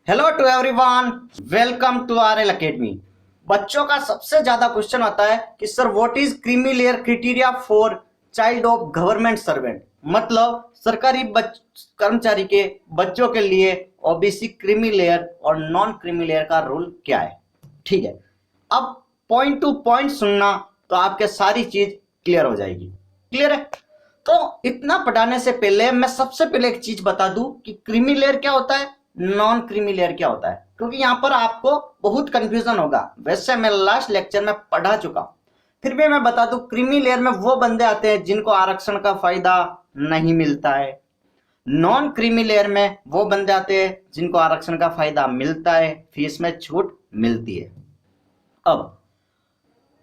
Hello to everyone, welcome to RL academy. बच्चों का सबसे ज्यादा क्वेश्चन आता है कि sir what is creamy layer criteria for child of government servant. मतलब सरकारी कर्मचारी के बच्चों के लिए ओबीसी क्रीमी लेयर और नॉन क्रीमी लेयर का रूल क्या है। ठीक है, अब पॉइंट टू पॉइंट सुनना तो आपके सारी चीज क्लियर हो जाएगी। क्लियर है? तो इतना पढ़ाने से पहले मैं सबसे पहले एक चीज बता दूं कि क्रीमी लेयर क्या होता है, नॉन क्रीमी लेयर क्या होता है, क्योंकि यहां पर आपको बहुत कंफ्यूजन होगा। वैसे मैं लास्ट लेक्चर में पढ़ा चुका हूं, फिर भी मैं बता दूं क्रीमी लेयर में वो बंदे आते हैं जिनको आरक्षण का फायदा नहीं मिलता है। नॉन क्रीमी लेयर में वो बंदे आते हैं जिनको आरक्षण का फायदा मिलता है, फीस में छूट मिलती है। अब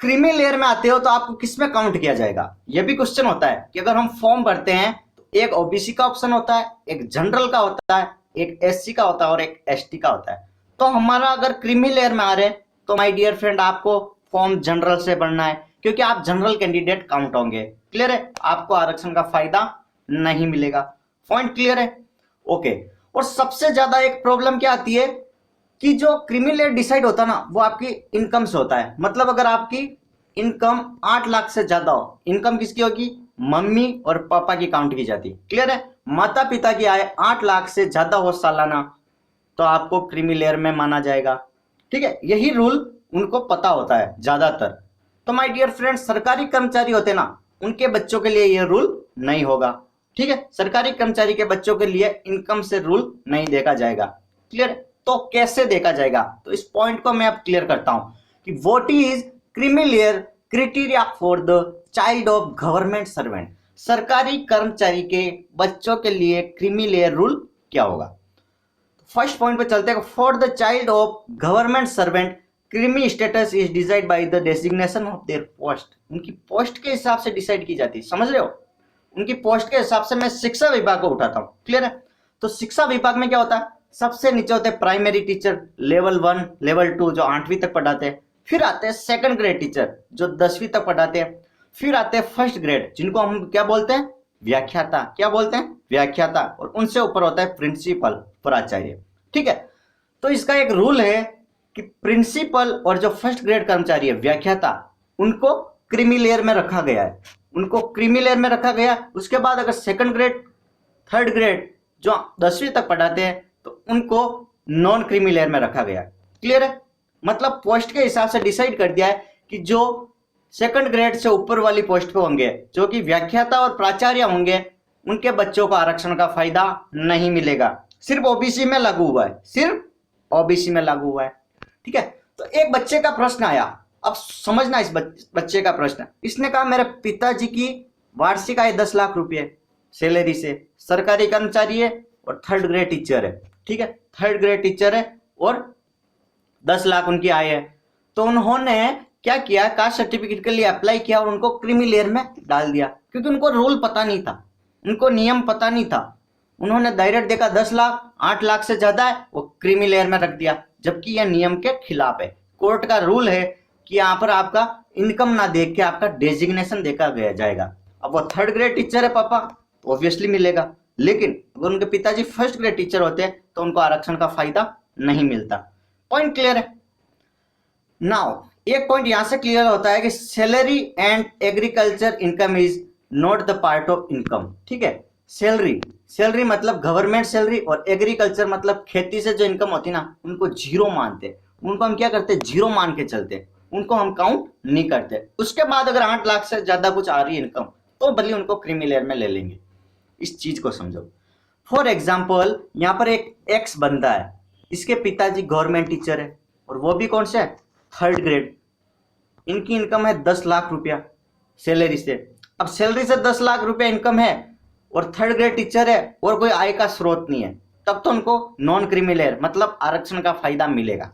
क्रीमी लेयर में आते हो तो आपको किस में काउंट किया जाएगा, यह भी क्वेश्चन होता है कि अगर हम फॉर्म भरते हैं तो एक ओबीसी का ऑप्शन होता है, एक जनरल का होता है, एक एससी का होता है और एक एसटी का होता है। तो हमारा अगर क्रीमी लेयर में आ रहे हैं तो माय डियर फ्रेंड आपको फॉर्म जनरल से भरना है, क्योंकि आप जनरल कैंडिडेट काउंट होंगे। क्लियर है? आपको आरक्षण का फायदा नहीं मिलेगा। पॉइंट क्लियर है? ओके। और सबसे ज्यादा एक प्रॉब्लम क्या आती है कि जो क्रीमी लेयर डिसाइड होता है ना, वो आपकी इनकम से होता है। मतलब अगर आपकी इनकम 8 लाख से ज्यादा हो, इनकम किसकी होगी, मम्मी और पापा की काउंट की जाती है। क्लियर है? माता पिता की आय 8 लाख से ज्यादा हो सालाना तो आपको क्रीमी लेयर में माना जाएगा। ठीक है, यही रूल उनको पता होता है ज्यादातर। तो माय डियर फ्रेंड, सरकारी कर्मचारी होते ना, उनके बच्चों के लिए यह रूल नहीं होगा। ठीक है, सरकारी कर्मचारी के बच्चों के लिए इनकम से रूल नहीं देखा जाएगा। क्लियर? तो कैसे देखा जाएगा, तो इस पॉइंट को मैं अब क्लियर करता हूं कि what is creamy layer criteria for the child of government servant. सरकारी कर्मचारी के बच्चों के लिए क्रीमी लेयर रूल क्या होगा। फर्स्ट पॉइंट पे चलते हैं। For the child of government servant creamy status is decide by the designation of their post. उनकी पोस्ट के हिसाब से डिसाइड की जाती है, समझ रहे हो? उनकी पोस्ट के हिसाब से मैं शिक्षा विभाग को उठाता हूं। क्लियर है? तो शिक्षा विभाग में क्या होता है, सबसे नीचे होते हैं प्राइमरी टीचर, लेवल 1 लेवल 2 जो 8वीं तक पढ़ाते हैं। फिर आते हैं सेकंड ग्रेड टीचर जो 10वीं तक पढ़ाते हैं। फिर आते हैं फर्स्ट ग्रेड जिनको हम क्या बोलते हैं, व्याख्याता। क्या बोलते हैं? व्याख्याता। और उनसे ऊपर होता है प्रिंसिपल, प्राचार्य। ठीक है, तो इसका एक रूल है कि प्रिंसिपल और जो फर्स्ट ग्रेड कर्मचारी है, व्याख्याता, उनको क्रीमी लेयर में रखा गया है। उनको क्रीमी लेयर में रखा गया। उसके बाद अगर सेकंड ग्रेड थर्ड ग्रेड जो 10वीं तक पढ़ाते हैं तो उनको नॉन क्रीमी लेयर में रखा गया। क्लियर है? मतलब पोस्ट के हिसाब से डिसाइड कर दिया है कि जो सेकंड ग्रेड से ऊपर वाली पोस्ट पे होंगे, जो कि व्याख्याता और प्राचार्य होंगे, उनके बच्चों को आरक्षण का फायदा नहीं मिलेगा। सिर्फ ओबीसी में लागू हुआ है, सिर्फ ओबीसी में लागू हुआ है। ठीक है, तो एक बच्चे का प्रश्न आया, अब समझना इस बच्चे का प्रश्न। इसने कहा मेरे पिताजी की वार्षिक आय 10 लाख रुपए सैलरी से, सरकारी कर्मचारी है और थर्ड ग्रेड टीचर है। ठीक है, थर्ड ग्रेड टीचर है और 10 लाख उनकी आय है। तो उन्होंने क्या किया, कास्ट सर्टिफिकेट के लिए अप्लाई किया और उनको क्रीमी लेयर में डाल दिया, क्योंकि उनको रूल पता नहीं था, उनको नियम पता नहीं था। उन्होंने डायरेक्ट देखा 10 लाख 8 लाख से ज्यादा है, वो क्रीमी लेयर में रख दिया, जबकि यह नियम के खिलाफ है। कोर्ट का रूल है कि यहाँ पर आपका इनकम ना देख के आपका डेजिग्नेशन देखा गया जाएगा। अब वो थर्ड ग्रेड टीचर है पापा, तो ऑब्वियसली मिलेगा, लेकिन अगर उनके पिताजी फर्स्ट ग्रेड टीचर होते हैं तो उनको आरक्षण का फायदा नहीं मिलता। पॉइंट क्लियर है? नाउ एक पॉइंट यहां से क्लियर होता है कि salary and agriculture income is not the part of income. ठीक है, सैलरी, सैलरी मतलब गवर्नमेंट सैलरी, और एग्रीकल्चर मतलब खेती से जो इनकम होती है ना, उनको जीरो मानते हैं। उनको हम क्या करते हैं, जीरो मान के चलते हैं, उनको हम काउंट नहीं करते। उसके बाद अगर 8 लाख से ज्यादा कुछ आ रही है इनकम तो भले उनको क्रीमी लेयर में ले लेंगे। इस चीज को समझो। फॉर एग्जाम्पल यहाँ पर एक एक्स बंदा है, इसके पिताजी गवर्नमेंट टीचर है और वो भी कौन से है, थर्ड ग्रेड। इनकी इनकम है 10 लाख रुपया सैलरी से। अब सैलरी से 10 लाख रुपया इनकम है और थर्ड ग्रेड टीचर है और कोई आय का स्रोत नहीं है, तब तो उनको नॉन क्रीमी लेयर मतलब आरक्षण का फायदा मिलेगा।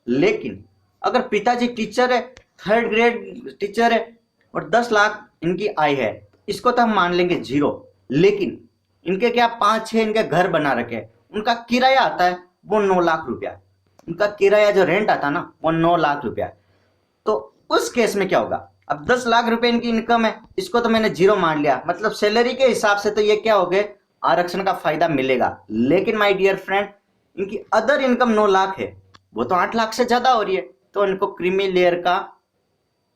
लेकिन अगर पिताजी टीचर है, थर्ड ग्रेड टीचर है और 10 लाख इनकी आय है, इसको तो हम मान लेंगे जीरो। लेकिन इनके क्या 5-6 इनके घर बना रखे, उनका किराया आता है वो 9 लाख रुपया, उनका किराया जो रेंट आता ना वो 9 लाख रुपया। तो उस केस में क्या होगा, अब 10 लाख रुपए इनकी इनकम है, इसको तो मैंने जीरो मान लिया, मतलब सैलरी के हिसाब से तो ये क्या हो गए, आरक्षण का फायदा मिलेगा। लेकिन माय डियर फ्रेंड, इनकी अदर इनकम 9 लाख है, वो तो 8 लाख से ज्यादा हो रही है, तो इनको क्रीमी लेयर का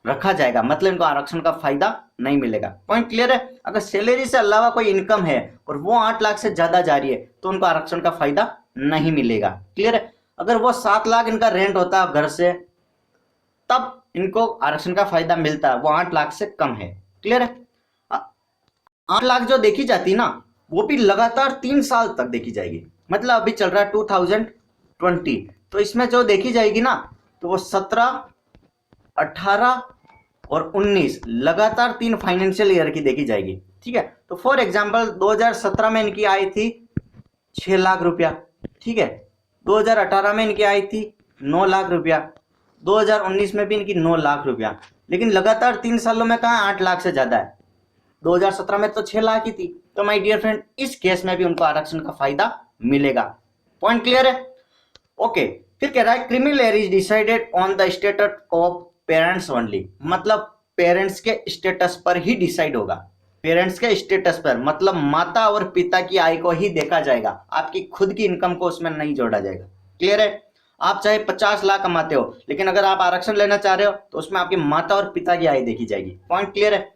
रखा जाएगा, मतलब इनको आरक्षण का फायदा नहीं मिलेगा। पॉइंट क्लियर है? अगर सैलरी से अलावा कोई इनकम है और वो 8 लाख से ज्यादा जा रही है तो उनको आरक्षण का फायदा नहीं मिलेगा। क्लियर है? अगर वो 7 लाख इनका रेंट होता है घर से, तब इनको आरक्षण का फायदा मिलता है, वो 8 लाख से कम है। क्लियर है? 8 लाख जो देखी जाती ना, वो भी लगातार 3 साल तक देखी जाएगी। मतलब अभी चल रहा है 2020, तो इसमें जो देखी जाएगी ना, तो वो 17, 18 और 19 लगातार 3 फाइनेंशियल ईयर की देखी जाएगी। ठीक है? तो फॉर एग्जांपल 2017 में इनकी आई थी 6 लाख रुपया, ठीक है, 2018 में इनकी आई थी 9 लाख रुपया, 2019 में भी इनकी 9 लाख रुपया, लेकिन लगातार 3 सालों में कहाँ 8 लाख से ज्यादा है। 2017 में तो 6 लाख ही थी। तो माय डियर फ्रेंड, इस केस में भी उनको आरक्षण का फायदा मिलेगा। पॉइंट क्लियर है? ओके। फिर कह रहा है creamy layer is decided on the status of parents only, मतलब पेरेंट्स के स्टेटस पर ही डिसाइड होगा। पेरेंट्स के स्टेटस पर मतलब माता और पिता की आय को ही देखा जाएगा, आपकी खुद की इनकम को उसमें नहीं जोड़ा जाएगा। क्लियर है? आप चाहे 50 लाख कमाते हो, लेकिन अगर आप आरक्षण लेना चाह रहे हो तो उसमें आपकी माता और पिता की आय देखी जाएगी। पॉइंट क्लियर है?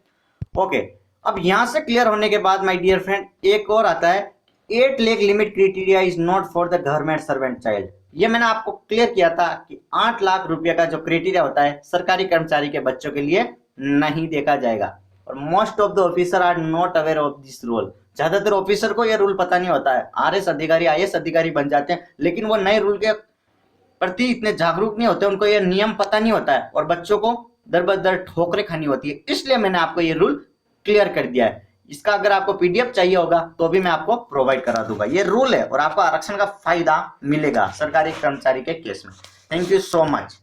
ओके। अब यहां से क्लियर होने के बाद माय डियर फ्रेंड, एक और आता है 8 lakh limit criteria is not for the government servant child. ये मैंने आपको क्लियर किया था कि 8 लाख रुपए का जो क्राइटेरिया होता है सरकारी कर्मचारी के बच्चों के लिए नहीं देखा जाएगा। और most of the officer are not aware of this rule. ज्यादातर ऑफिसर को यह रूल पता नहीं होता है। आरएस अधिकारी, आईएएस अधिकारी बन जाते हैं, लेकिन वो नए रूल के प्रति इतने जागरूक नहीं होते, उनको यह नियम पता नहीं होता है और बच्चों को दर बदर ठोकरें खानी होती है। इसलिए मैंने आपको ये रूल क्लियर कर दिया है। इसका अगर आपको पीडीएफ चाहिए होगा तो भी मैं आपको प्रोवाइड करा दूंगा। ये रूल है और आपको आरक्षण का फायदा मिलेगा सरकारी कर्मचारी के केस में। Thank you so much.